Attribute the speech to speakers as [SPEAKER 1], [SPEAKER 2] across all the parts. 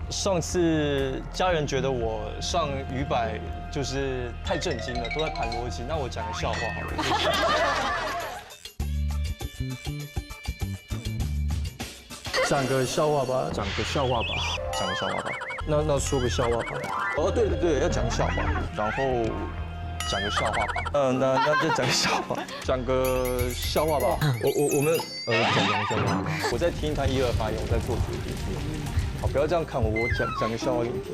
[SPEAKER 1] 上次家人觉得我上鱼摆就是太震惊了，都在盘逻辑，那我讲个笑话好了。讲个笑话吧，讲个笑话吧，讲个笑话吧。那说个笑话吧。哦，对对对，要讲个笑话，然后讲个笑话吧。那就讲个笑话，讲个笑话吧。我们讲个笑话。我在听他1、2发言，我在做决定。好，不要这样看我，我讲个笑话给你听。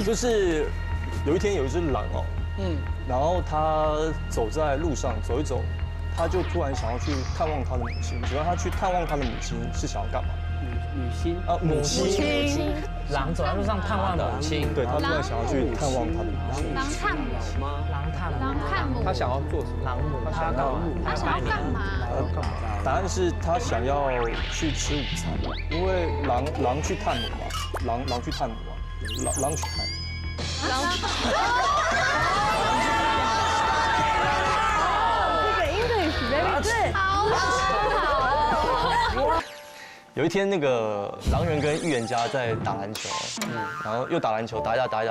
[SPEAKER 1] 就是有一天有一只狼哦，然后他走在路上走一走，他就突然想要去探望他的母亲。请问他去探望他的母亲是想要干嘛？
[SPEAKER 2] 母亲
[SPEAKER 1] 啊，母亲。
[SPEAKER 2] 狼走在路上探望母亲，
[SPEAKER 1] 对他突然想要去探望他的母亲。
[SPEAKER 3] 狼探母吗？狼探母。
[SPEAKER 2] 他想要做什么？狼母，他
[SPEAKER 3] 想要干嘛？
[SPEAKER 1] 答案是他想要去吃午餐，因为狼去探母嘛，狼去探母嘛，狼去探。有一天，那个狼人跟预言家在打篮球，然后又打篮球，打一打，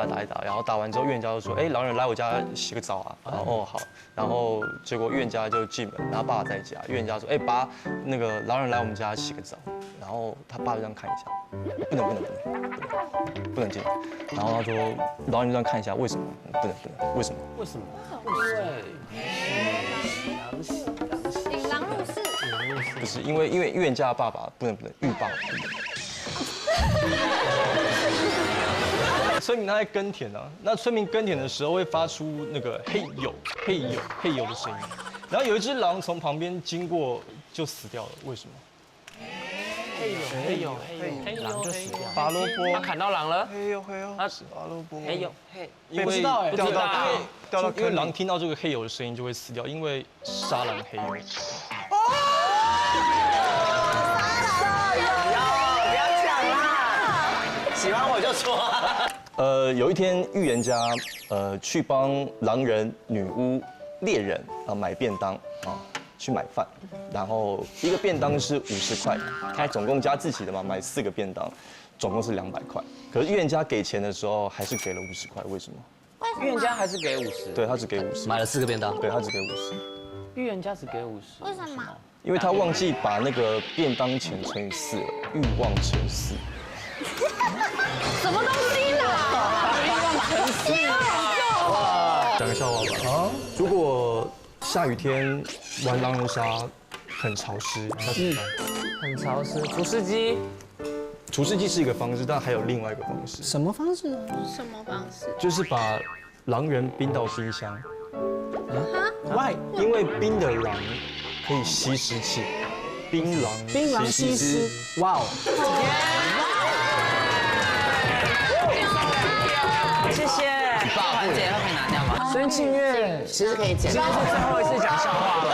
[SPEAKER 1] 然后打完之后，预言家就说：“哎，狼人来我家洗个澡啊。”然后哦好，然后结果预言家就进门，然后爸爸在家，预言家说：“哎爸，那个狼人来我们家洗个澡。”然后他爸就这样看一下，不能进。然后他说，狼人就这样看一下，为什么？不能，为什么？
[SPEAKER 2] 为什么？
[SPEAKER 3] 引狼入室。
[SPEAKER 1] 不是因为预言家的爸爸不能，预爸。村民他在耕田啊，那村民耕田的时候会发出那个嘿呦的声音，然后有一只狼从旁边经过就死掉了，为什么？
[SPEAKER 2] 嘿呦，狼就死掉。
[SPEAKER 1] 拔萝卜，
[SPEAKER 2] 他砍到狼了。
[SPEAKER 1] 嘿呦，
[SPEAKER 2] 他
[SPEAKER 1] 拔萝卜。
[SPEAKER 2] 嘿呦，
[SPEAKER 1] 因为掉到，因为狼听到这个嘿呦的声音就会死掉，因为杀狼嘿呦。
[SPEAKER 2] 不要讲啦，喜欢我就说。
[SPEAKER 1] 有一天预言家去帮狼人、女巫、猎人买便当啊。去买饭，然后一个便当是50块，他总共加自己的嘛，买4个便当，总共是200块。可是预言家给钱的时候还是给了50块，为什么？
[SPEAKER 2] 预言家还是给50，
[SPEAKER 1] 对他只给50，
[SPEAKER 4] 买了4个便当，
[SPEAKER 1] 对他只给50。
[SPEAKER 2] 预言家只给50，
[SPEAKER 3] 为什么？
[SPEAKER 1] 因为他忘记把那个便当钱乘以4了，欲望乘4。
[SPEAKER 3] 什么东西啦？
[SPEAKER 2] 欲望乘4。
[SPEAKER 1] 哇，讲个笑话吧啊！如果下雨天玩狼人杀很潮湿，
[SPEAKER 2] 很潮湿。除湿机，
[SPEAKER 1] 除湿机是一个方式，但还有另外一个方式。
[SPEAKER 4] 什么方式？
[SPEAKER 3] 什么方式？
[SPEAKER 1] 就是把狼人冰到冰箱。
[SPEAKER 4] Why？
[SPEAKER 1] 因为冰的狼可以吸湿气，槟榔
[SPEAKER 4] 吸湿。哇哦！
[SPEAKER 2] 谢谢。环节可以拿掉吗？孙庆月，
[SPEAKER 5] 其实可以剪。
[SPEAKER 2] 今天是最后一次讲笑话了。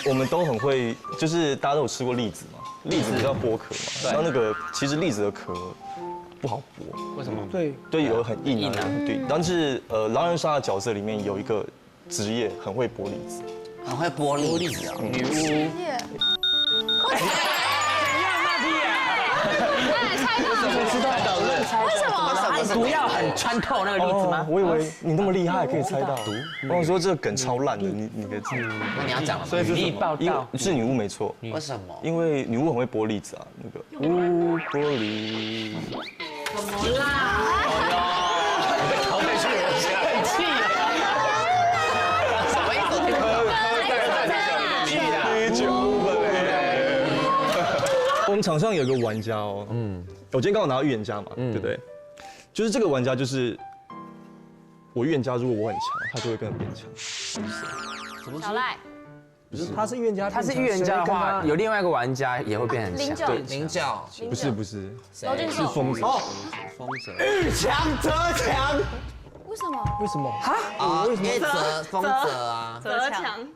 [SPEAKER 1] 我们都很会，就是大家都有吃过栗子嘛，栗子不是要剥壳嘛，然后那个其实栗子的壳不好剥，
[SPEAKER 2] 为什么？
[SPEAKER 1] 对，有很硬啊，对。但是狼人杀的角色里面有一个职业很会剥栗子，
[SPEAKER 5] 很会剥栗子啊，
[SPEAKER 2] 女巫。
[SPEAKER 3] 为什么？
[SPEAKER 2] 毒药很穿透那个栗子吗？
[SPEAKER 1] 我以为你那么厉害可以猜到。我想说这个梗超烂的，你可以猜。
[SPEAKER 5] 你要讲了吗？
[SPEAKER 1] 所以是什
[SPEAKER 2] 报
[SPEAKER 1] 么？因为是女巫没错。
[SPEAKER 5] 为什么？
[SPEAKER 1] 因为女巫很会剥栗子啊，那个巫剥梨。
[SPEAKER 3] 怎么啦？
[SPEAKER 2] 好被去人家很气
[SPEAKER 5] 什么意思？
[SPEAKER 1] 我们场上有个玩家哦，我今天刚好拿到预言家嘛，对不对？就是这个玩家，就是我预言家，如果我很强，他就会跟着变强。
[SPEAKER 3] 小赖，
[SPEAKER 4] 不是，他是预言家，
[SPEAKER 2] 他是预言家的话，有另外一个玩家也会变很强。
[SPEAKER 5] 菱角，
[SPEAKER 1] 不是，
[SPEAKER 3] 罗俊
[SPEAKER 1] 是疯子。
[SPEAKER 5] 风泽，
[SPEAKER 2] 遇强则强。
[SPEAKER 3] 为什么？
[SPEAKER 4] 为什么？
[SPEAKER 5] 啊，因为风泽啊，
[SPEAKER 3] 泽强。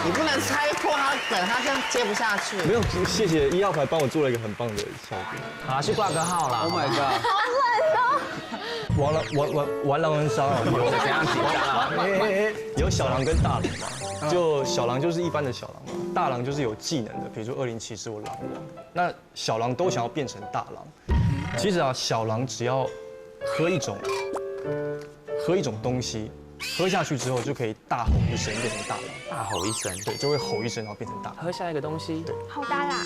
[SPEAKER 2] 你不能猜破他梗，他这样接不下去。
[SPEAKER 1] 没有，谢谢1号牌帮我做了一个很棒的效果。
[SPEAKER 2] 好，去挂个号啦。
[SPEAKER 5] Oh my god！
[SPEAKER 1] 玩狼人杀啊，有
[SPEAKER 2] 怎样紧张啊？
[SPEAKER 1] 有小狼跟大狼嘛，就小狼就是一般的小狼嘛，大狼就是有技能的，比如说2074或狼王。那小狼都想要变成大狼，其实啊，小狼只要喝一种东西，喝下去之后就可以大吼一声变成大狼，
[SPEAKER 5] 大吼一声，
[SPEAKER 1] 对，就会吼一声然后变成大狼。
[SPEAKER 5] 喝下一个东西，对，
[SPEAKER 3] 好大啦！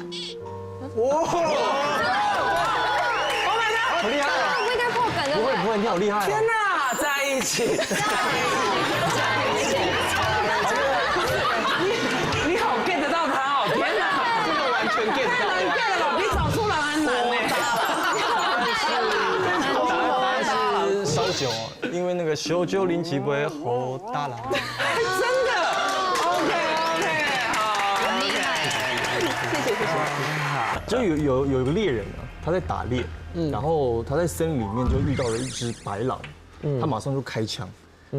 [SPEAKER 1] 好厉害啊！
[SPEAKER 3] 不应该破梗的。
[SPEAKER 1] 不会，你好厉害啊！
[SPEAKER 2] 天哪，在一起，你好 get 到他哦！天哪，这个完全 get 到，太难 get 了，比找出狼还难呢。
[SPEAKER 1] 答案是烧酒，因为那个烧酒啉起杯好大狼。
[SPEAKER 2] 真的 ，OK， 好，
[SPEAKER 3] 厉害，谢谢。
[SPEAKER 1] 就有一个猎人啊，他在打猎，然后他在森林里面就遇到了一只白狼，他马上就开枪，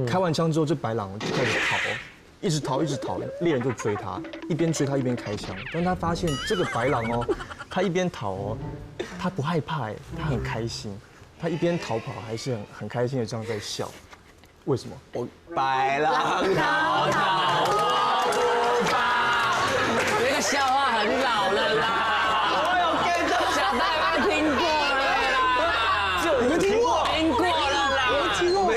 [SPEAKER 1] 开完枪之后，这白狼就开始逃，一直逃，猎人就追他，一边追他一边开枪，但他发现这个白狼哦，他一边逃哦，他不害怕哎，他很开心，他一边逃跑还是很开心的这样在笑，为什么？
[SPEAKER 2] 白狼逃逃不发，那个笑话很老了啦。我有 get 到，小戴有听过了啦。
[SPEAKER 1] 你们听过？
[SPEAKER 2] 听过了啦。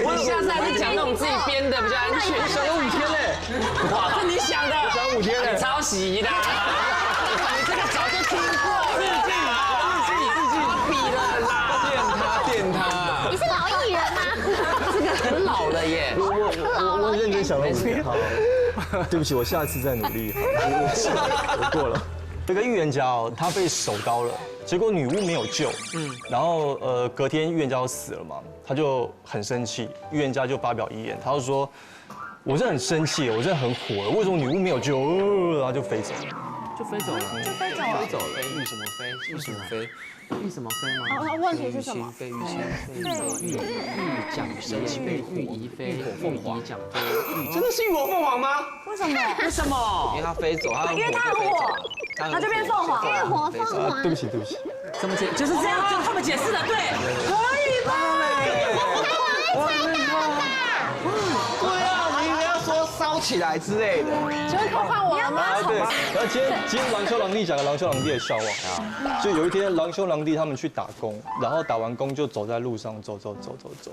[SPEAKER 2] 我下次还是讲那种自己编的比较安全。
[SPEAKER 1] 想了5天嘞，
[SPEAKER 2] 哇，是你想的？
[SPEAKER 1] 想5天嘞，
[SPEAKER 2] 你抄袭的。你这个早就听过日记，比了啦。电他。
[SPEAKER 3] 你是老艺人吗？
[SPEAKER 2] 这个很老了耶。
[SPEAKER 1] 我认真想了5天，好，对不起，我下次再努力，我过了。这个预言家哦，他被手刀了，结果女巫没有救，然后隔天预言家就死了嘛，他就很生气，预言家就发表遗言，他就说，我是很生气，我真的很火，为什么女巫没有救？然后就飞走了。
[SPEAKER 5] 就飞走了，
[SPEAKER 3] 飞走了。
[SPEAKER 5] 飞走了，玉什么飞？玉什么飞？玉什么飞吗？
[SPEAKER 3] 问题是什么？
[SPEAKER 5] 飞玉清，玉奖神奇飞，玉仪飞，浴火凤凰奖飞，
[SPEAKER 2] 真的是浴火凤凰吗？
[SPEAKER 3] 为什么？
[SPEAKER 2] 为什么？
[SPEAKER 5] 因为它飞走，它
[SPEAKER 3] 因为它很火，它就变凤凰。浴火凤凰。
[SPEAKER 1] 对不起，
[SPEAKER 2] 怎么解？就是这样，就是他们解释的对，可以吧？对啊，我们应该要说烧起来之类的。
[SPEAKER 3] 请问换我了吗？
[SPEAKER 1] 对，然后今天狼兄狼弟讲个狼兄狼弟的笑话啊，就有一天狼兄狼弟他们去打工，然后打完工就走在路上走，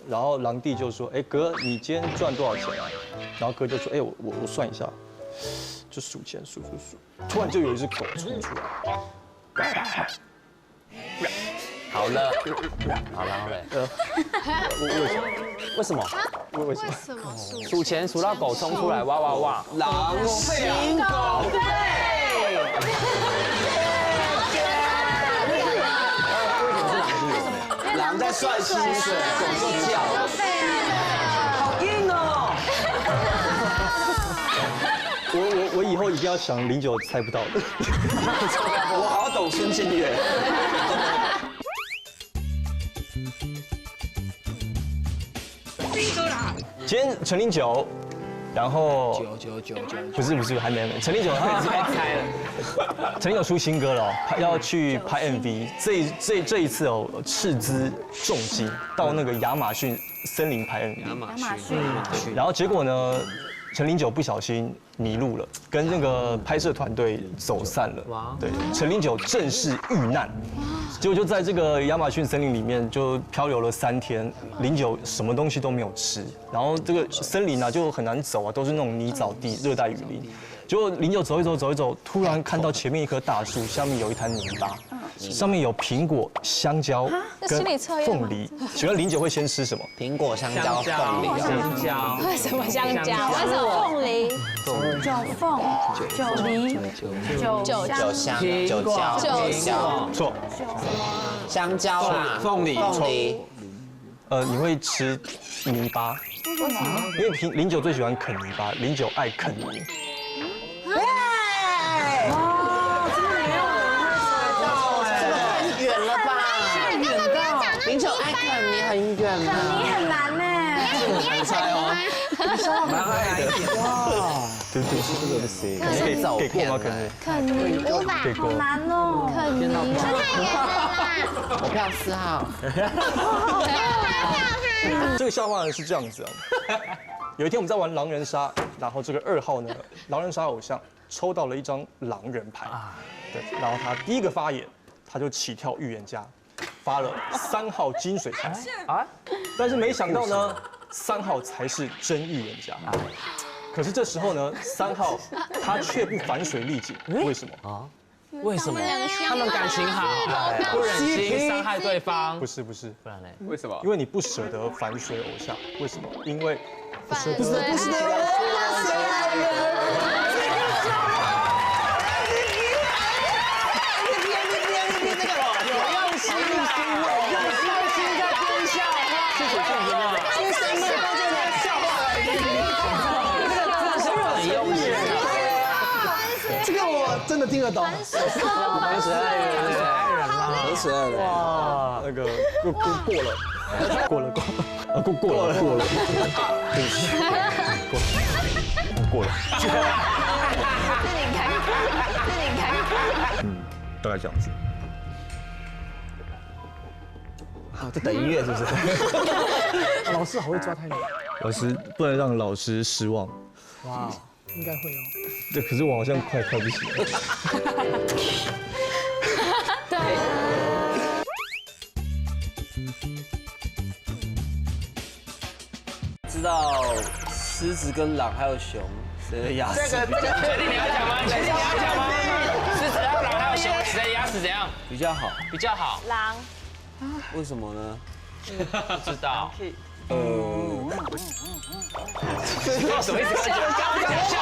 [SPEAKER 1] 然后狼弟就说，哎哥，你今天赚多少钱啊？然后哥就说，哎我算一下，就数钱数，突然就有一只狗冲出来。
[SPEAKER 5] 好了，好然后嘞，为什么？
[SPEAKER 1] 为什么？
[SPEAKER 3] 什么数？
[SPEAKER 5] 数钱数到狗冲出来，哇哇哇！
[SPEAKER 2] 狼心狗肺。狼在算薪水，狗就叫。好硬哦！
[SPEAKER 1] 我以后一定要想09猜不到的。
[SPEAKER 2] 我好懂孙庆月。
[SPEAKER 1] 今天陈零九，然后
[SPEAKER 5] 9
[SPEAKER 1] 不是还没陈零九他
[SPEAKER 2] 太猜了。
[SPEAKER 1] 陈零九出新歌了哦，要去拍 MV，这一次哦斥资重金到那个亚马逊森林拍 MV，
[SPEAKER 5] 亚马逊，
[SPEAKER 1] 然后结果呢，陈零九不小心迷路了，跟那个拍摄团队走散了。对，陈零九正式遇难，结果就在这个亚马逊森林里面就漂流了3天，09什么东西都没有吃，然后这个森林啊就很难走啊，都是那种泥沼地、热带雨林。结果09走一走，突然看到前面一棵大树，下面有一滩泥巴，上面有苹果、香蕉跟凤梨。请问09会先吃什么？
[SPEAKER 5] 苹果、香蕉、凤梨、
[SPEAKER 2] 香蕉。
[SPEAKER 3] 为什么香蕉？为什么凤梨？酒凤、酒梨、酒
[SPEAKER 5] 香、酒蕉、
[SPEAKER 1] 错，
[SPEAKER 5] 香蕉啦，
[SPEAKER 2] 凤梨。
[SPEAKER 1] 你会吃泥巴？为什么？因为09最喜欢啃泥巴，09爱啃泥。
[SPEAKER 2] 远了吧？09爱啃泥很远啊。
[SPEAKER 3] 你很难呢。
[SPEAKER 2] 难猜哦。蛮爱的。哇，
[SPEAKER 1] 对对，是这个谁？给过吗？
[SPEAKER 3] 肯尼
[SPEAKER 1] 给过。
[SPEAKER 3] 好难哦，肯尼，这太远了啦。
[SPEAKER 2] 我票4号。
[SPEAKER 1] 这个笑话呢是这样子啊，有一天我们在玩狼人杀，然后这个2号呢，狼人杀偶像抽到了一张狼人牌，对，然后他第一个发言，他就起跳预言家，发了3号金水牌啊，但是没想到呢，3号才是真预言家。可是这时候呢，3号他却不反水力竭，为什么啊？
[SPEAKER 5] 为什么？他们感情好，不忍心伤害对方。
[SPEAKER 1] 不是，
[SPEAKER 5] 不然嘞？
[SPEAKER 2] 为什么？
[SPEAKER 1] 因为你不舍得反水偶像，为什么？因为不舍得。
[SPEAKER 4] 真的听得懂。
[SPEAKER 2] 很可爱人。
[SPEAKER 1] 哇，那个过了，对不起，过了。
[SPEAKER 3] 自己开。
[SPEAKER 1] 大概这样子。
[SPEAKER 2] 好，在等音乐是不是？
[SPEAKER 4] 老师好会抓太难。
[SPEAKER 1] 老师不能让老师失望。
[SPEAKER 4] 哇，应该会哦。
[SPEAKER 1] 对，可是我好像快不行了。
[SPEAKER 3] 对。
[SPEAKER 2] 知道狮子跟狼还有熊谁的牙齿？
[SPEAKER 5] 确定你要讲吗？狮子、狼还有熊，谁的牙齿怎样？
[SPEAKER 2] 比较好。
[SPEAKER 5] 比较好。
[SPEAKER 3] 狼。
[SPEAKER 2] 为什么呢？
[SPEAKER 5] 不知道。
[SPEAKER 2] 什么意思？
[SPEAKER 5] 讲笑，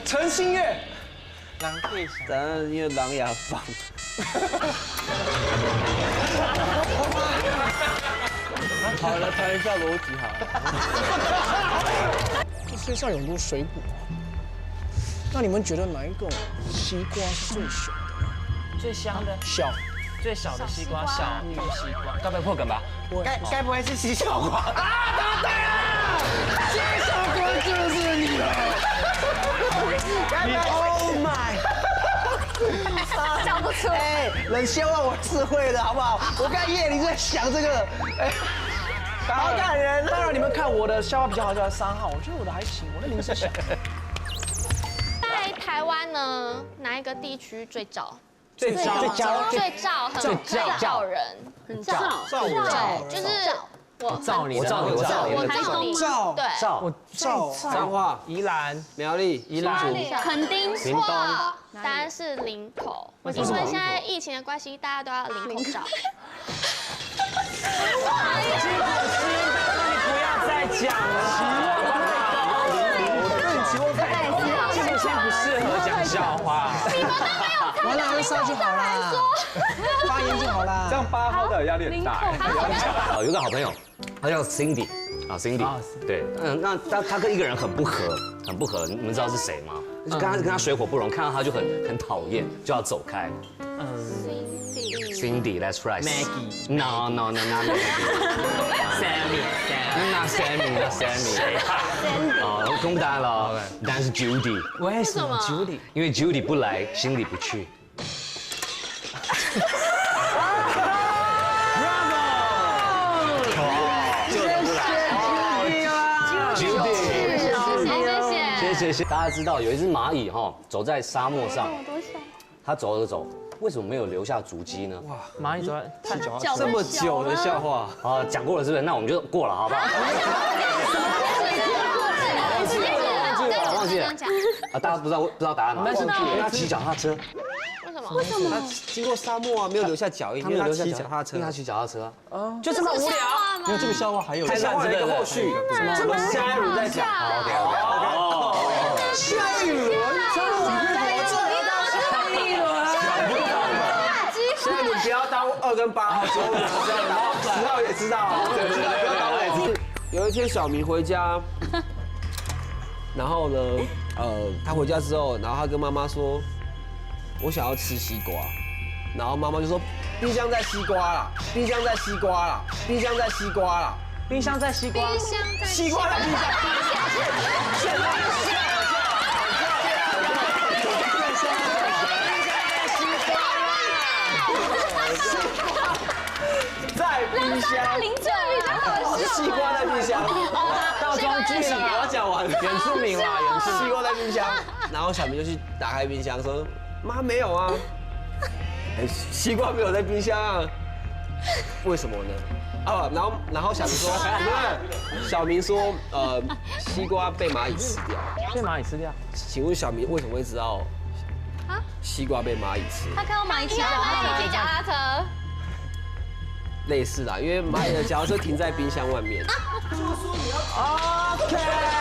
[SPEAKER 4] 陈星月，
[SPEAKER 2] 狼可以想，当然因为狼牙棒。好了，开玩笑逻辑好。
[SPEAKER 4] 这世界上有很多水果，那你们觉得哪一种西瓜是最小的？
[SPEAKER 5] 最香的，
[SPEAKER 4] 小。
[SPEAKER 5] 最小的西瓜，小玉西瓜，该不会破梗吧？
[SPEAKER 2] 该不会是西小瓜？
[SPEAKER 5] 啊，答对了！西小瓜就是你了。
[SPEAKER 2] Oh my！
[SPEAKER 3] 笑不出来。
[SPEAKER 4] 冷笑话我是会的，好不好？我刚夜里在想这个，好感人。当然你们看我的笑话比较好笑的3号，我觉得我的还行，我的名字小。
[SPEAKER 6] 在台湾呢，哪一个地区最早？
[SPEAKER 4] 最招
[SPEAKER 6] 人，
[SPEAKER 4] 照人，
[SPEAKER 6] 对，就是我
[SPEAKER 5] 照你，
[SPEAKER 6] 我照你，
[SPEAKER 4] 照
[SPEAKER 6] 对，
[SPEAKER 2] 彰化、
[SPEAKER 5] 宜兰、
[SPEAKER 2] 苗栗、
[SPEAKER 5] 宜兰、
[SPEAKER 6] 肯定
[SPEAKER 2] 屏东
[SPEAKER 6] 错，答案是林口，因为现在疫情的关系，大家都要林口照。
[SPEAKER 5] 不要再讲了。今天不适合讲笑话。
[SPEAKER 6] 你们都没有
[SPEAKER 4] 完了，会烧就好啦，发言就好啦。
[SPEAKER 7] 这样8号的压力很大。
[SPEAKER 8] 有个好朋友，他叫 Cindy 啊 ，Cindy，对，那他跟一个人很不合，你们知道是谁吗？跟他水火不容，看到他就很讨厌，就要走开。Cindy，that's right。No， not Maggie。Sammy。哦，公布答案了，答案是 Judy。
[SPEAKER 5] 为什么
[SPEAKER 8] Judy？因为 Judy 不来，心里不去。谢谢。大家知道有一只蚂蚁哈，走在沙漠上，它走着走，为什么没有留下足迹呢？哇，
[SPEAKER 5] 蚂蚁走在
[SPEAKER 2] 这么久的笑话
[SPEAKER 8] 啊，讲过了是不是？那我们就过了，好不好？忘记了啊！大家不知道答案吗？因为他骑脚踏车。
[SPEAKER 6] 为什么？
[SPEAKER 2] 他经过沙漠啊，没有留下脚印，因为他骑脚踏车，
[SPEAKER 8] 因为他骑脚踏车啊。
[SPEAKER 5] 就这么无聊。
[SPEAKER 1] 因为这个笑话还有
[SPEAKER 2] 笑话的一个后续，什么下一轮再讲。
[SPEAKER 8] OK。
[SPEAKER 4] 下一轮，
[SPEAKER 2] 下一轮不要当2跟8号，10号也知道。对。有一天小明回家，然后呢，他回家之后，然后他跟妈妈说，我想要吃西瓜，然后妈妈就说，冰箱在西瓜啦，冰箱在西瓜啦，冰箱在西瓜啦。
[SPEAKER 4] 冰箱在西瓜，
[SPEAKER 6] 冰箱在
[SPEAKER 4] 西瓜在冰箱，现在在冰箱，
[SPEAKER 3] 林正比较好笑。
[SPEAKER 4] 西瓜在冰箱，倒装句型，
[SPEAKER 2] 我要讲完，
[SPEAKER 5] 原住民啦，原住民。
[SPEAKER 2] 西瓜在冰箱，然后小明就去打开冰箱说：“妈没有啊，西瓜没有在冰箱啊，为什么呢？”啊，然后小明说，不是，小明说，西瓜被蚂蚁吃掉。
[SPEAKER 4] 被蚂蚁吃掉。
[SPEAKER 2] 请问小明为什么会知道？西瓜被蚂蚁吃？
[SPEAKER 3] 他看到蚂蚁骑
[SPEAKER 6] 因为蚂蚁骑脚踏车，
[SPEAKER 2] 类似啦，因为蚂蚁的脚踏车停在冰箱外面。
[SPEAKER 4] OK。